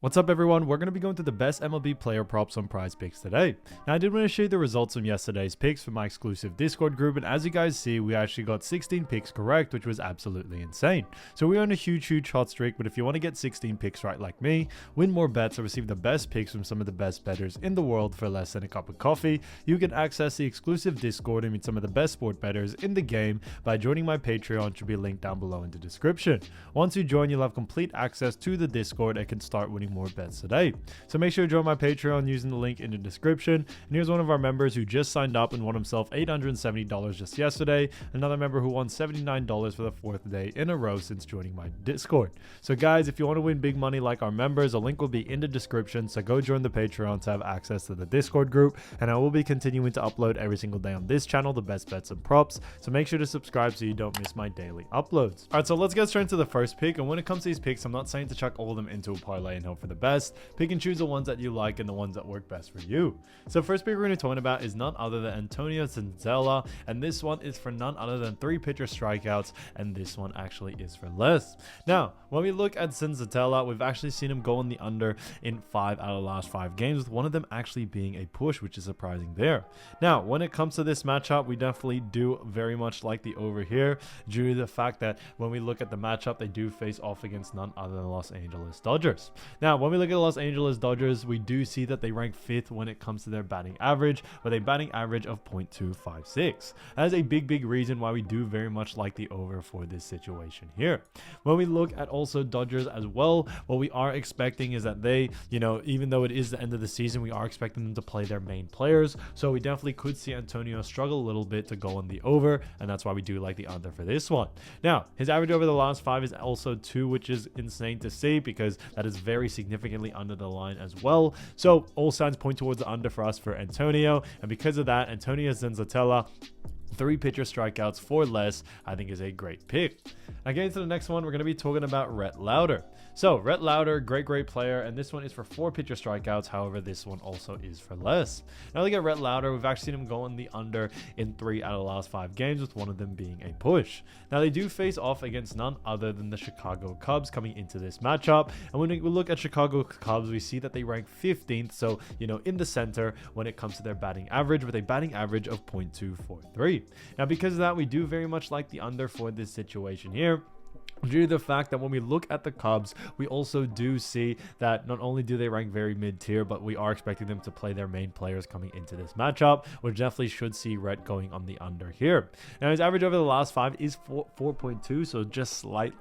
What's up everyone, we're going to be going through the best MLB player props on PrizePicks today. Now I did want to show you the results from yesterday's picks for my exclusive Discord group, and as you guys see, we actually got 16 picks correct, which was absolutely insane. So we're on a huge hot streak, but if you want to get 16 picks right like me, win more bets, or receive the best picks from some of the best bettors in the world for less than a cup of coffee, you can access the exclusive Discord and meet some of the best sport bettors in the game by joining my Patreon, which will be linked down below in the description. Once you join, you'll have complete access to the Discord and can start winning more bets today. So make sure to join my Patreon using the link in the description. And here's one of our members who just signed up and won himself $870 just yesterday. Another member who won $79 for the fourth day in a row since joining my Discord. So guys, if you want to win big money like our members, a link will be in the description. So go join the Patreon to have access to the Discord group. And I will be continuing to upload every single day on this channel the best bets and props. So make sure to subscribe so you don't miss my daily uploads. All right, so let's get straight into the first pick. And when it comes to these picks, I'm not saying to chuck all of them into a parlay and hope for the best. Pick and choose the ones that you like and the ones that work best for you. So first pick we're going to talk about is none other than Antonio Senzatela, and this one is for none other than 3 pitcher strikeouts, and this one actually is for less. Now when we look at Senzatela, we've actually seen him go on the under in 5 out of the last 5 games, with one of them actually being a push, which is surprising there. Now when it comes to this matchup, we definitely do very much like the over here, due to the fact that when we look at the matchup, they do face off against none other than the Los Angeles Dodgers. Now when we look at the Los Angeles Dodgers, we do see that they rank 5th when it comes to their batting average, with a batting average of .256. That is a big reason why we do very much like the over for this situation here. When we look at also Dodgers as well, what we are expecting is that they, even though it is the end of the season, we are expecting them to play their main players. So we definitely could see Antonio struggle a little bit to go on the over, and that's why we do like the under for this one. Now, his average over the last 5 is also 2, which is insane to see because that is very significantly under the line as well. So all signs point towards the under for us for Antonio, and because of that, Antonio Senzatela, 3 pitcher strikeouts for less, I think is a great pick. Now getting to the next one, we're going to be talking about Rhett Lauder. So Rhett Lauder, great player, and this one is for 4 pitcher strikeouts. However, this one also is for less. Now look at Rhett Lauder, we've actually seen him go on the under in 3 out of the last 5 games, with one of them being a push. Now they do face off against none other than the Chicago Cubs coming into this matchup, and when we look at Chicago Cubs, we see that they rank 15th, so in the center when it comes to their batting average, with a batting average of .243. Now because of that, we do very much like the under for this situation here, due to the fact that when we look at the Cubs, we also do see that not only do they rank very mid-tier, but we are expecting them to play their main players coming into this matchup, which definitely should see Rhett going on the under here. Now his average over the last 5 is 4.2, so just slightly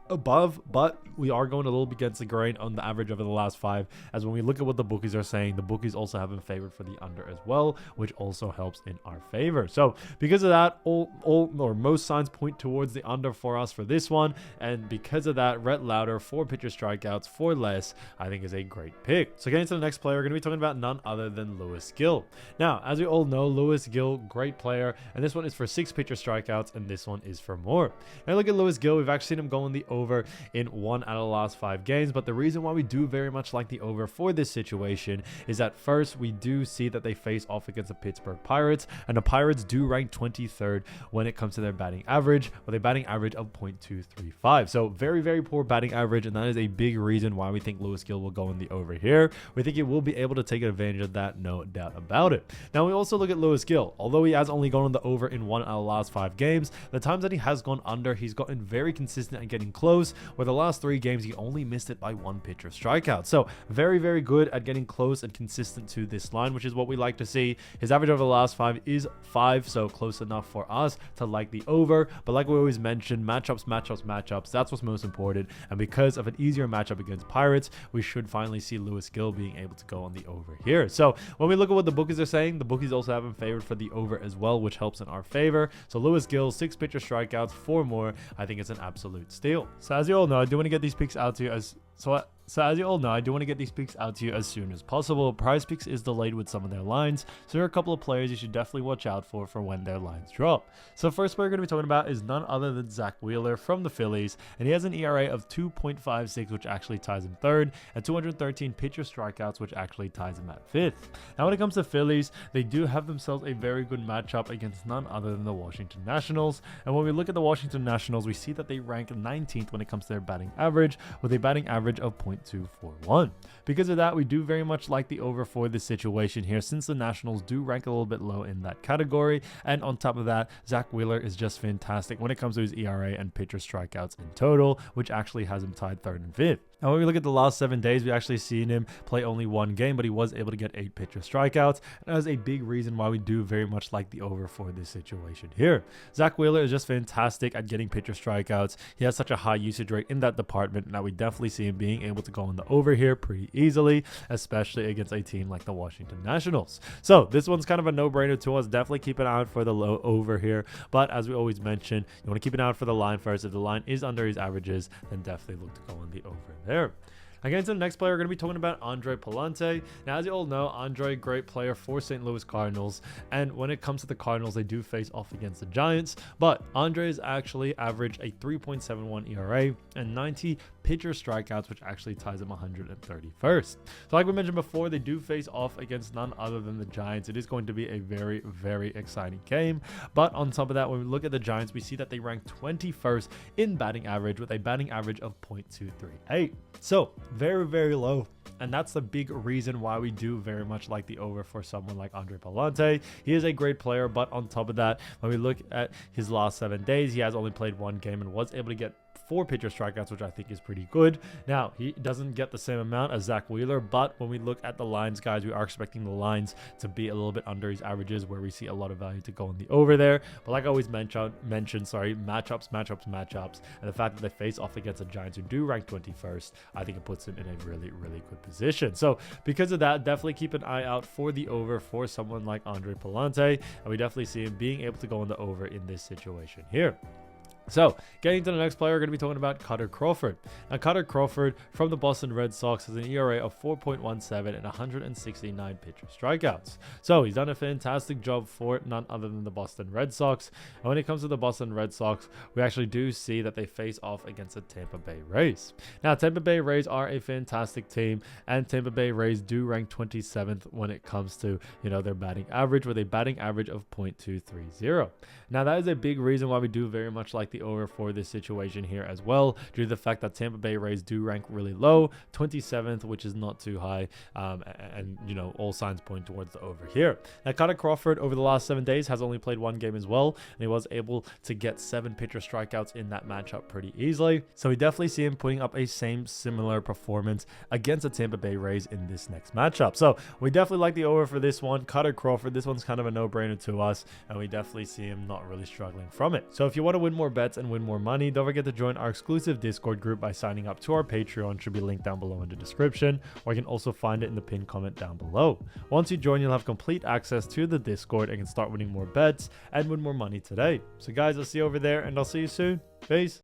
above, but we are going a little bit against the grain on the average over the last 5, as when we look at what the bookies are saying, the bookies also have him favored for the under as well, which also helps in our favor. So because of that, most signs point towards the under for us for this one, and because of that, Rhett Lauder, 4 pitcher strikeouts for less, I think is a great pick. So getting to the next player, we're going to be talking about none other than Luis Gil. Now as we all know, Luis Gil, great player, and this one is for 6 pitcher strikeouts, and this one is for more. Now look at Luis Gil, we've actually seen him go on the over in 1 out of the last 5 games, but the reason why we do very much like the over for this situation is that first, we do see that they face off against the Pittsburgh Pirates, and the Pirates do rank 23rd when it comes to their batting average, with a batting average of .235. So very poor batting average, and that is a big reason why we think Luis Gil will go in the over here. We think he will be able to take advantage of that, no doubt about it. Now we also look at Luis Gil. Although he has only gone on the over in 1 out of the last 5 games, the times that he has gone under, he's gotten very consistent and getting close, where the last 3 games he only missed it by 1 pitcher strikeout. So very good at getting close and consistent to this line, which is what we like to see. His average over the last 5 is 5, so close enough for us to like the over. But like we always mention, matchups, that's what's most important, and because of an easier matchup against Pirates, we should finally see Luis Gil being able to go on the over here. So when we look at what the bookies are saying, the bookies also have him favored for the over as well, which helps in our favor. So Luis Gil, 6 pitcher strikeouts, 4 more, I think it's an absolute steal. So as you all know, I do want to get these picks out to you as So as you all know, I do want to get these picks out to you as soon as possible. PrizePicks is delayed with some of their lines, so there are a couple of players you should definitely watch out for when their lines drop. So first player we're going to be talking about is none other than Zach Wheeler from the Phillies, and he has an ERA of 2.56, which actually ties him 3rd, and 213 pitcher strikeouts, which actually ties him at 5th. Now when it comes to Phillies, they do have themselves a very good matchup against none other than the Washington Nationals, and when we look at the Washington Nationals, we see that they rank 19th when it comes to their batting average, with a batting average of 0.241. Because of that, we do very much like the over for this situation here, since the Nationals do rank a little bit low in that category. And on top of that, Zach Wheeler is just fantastic when it comes to his ERA and pitcher strikeouts in total, which actually has him tied 3rd and 5th. Now, when we look at the last 7 days, we actually seen him play only 1 game, but he was able to get 8 pitcher strikeouts. And that is a big reason why we do very much like the over for this situation here. Zach Wheeler is just fantastic at getting pitcher strikeouts. He has such a high usage rate in that department. Now, we definitely see him being able to go on the over here pretty easily, especially against a team like the Washington Nationals. So this one's kind of a no-brainer to us. Definitely keep an eye out for the low over here. But as we always mention, you want to keep an eye out for the line first. If the line is under his averages, then definitely look to go on the over there. Again, to the next player, we're going to be talking about Andre Pallante. Now, as you all know, Andre, great player for St. Louis Cardinals. And when it comes to the Cardinals, they do face off against the Giants. But Andre has actually averaged a 3.71 ERA and 90 pitcher strikeouts, which actually ties him 131st. So like we mentioned before, they do face off against none other than the Giants. It is going to be a very, very exciting game. But on top of that, when we look at the Giants, we see that they rank 21st in batting average with a batting average of 0.238. So very, very low. And that's the big reason why we do very much like the over for someone like Andre Pallante. He is a great player, but on top of that, when we look at his last 7 days, he has only played 1 game and was able to get 4 pitcher strikeouts, which I think is pretty good. Now, he doesn't get the same amount as Zach Wheeler, but when we look at the lines, guys, we are expecting the lines to be a little bit under his averages, where we see a lot of value to go in the over there. But like I always mentioned, matchups, and the fact that they face off against the Giants, who do rank 21st, I think it puts him in a really, really good position. So because of that, definitely keep an eye out for the over for someone like Andre Pallante, and we definitely see him being able to go in the over in this situation here. So, getting to the next player, we're going to be talking about Cutter Crawford. Now, Cutter Crawford from the Boston Red Sox has an ERA of 4.17 and 169 pitcher strikeouts. So, he's done a fantastic job for none other than the Boston Red Sox. And when it comes to the Boston Red Sox, we actually do see that they face off against the Tampa Bay Rays. Now, Tampa Bay Rays are a fantastic team, and Tampa Bay Rays do rank 27th when it comes to, their batting average, with a batting average of 0.230. Now, that is a big reason why we do very much like the over for this situation here as well, due to the fact that Tampa Bay Rays do rank really low, 27th, which is not too high, and all signs point towards the over here. Now, Cutter Crawford over the last 7 days has only played 1 game as well, and he was able to get 7 pitcher strikeouts in that matchup pretty easily. So we definitely see him putting up a similar performance against the Tampa Bay Rays in this next matchup. So we definitely like the over for this one. Cutter Crawford, this one's kind of a no-brainer to us, and we definitely see him not really struggling from it. So if you want to win more bets and win more money, don't forget to join our exclusive Discord group by signing up to our Patreon. Should be linked down below in the description, or you can also find it in the pinned comment down below. Once you join, you'll have complete access to the Discord and can start winning more bets and win more money today. So guys, I'll see you over there, and I'll see you soon. Peace.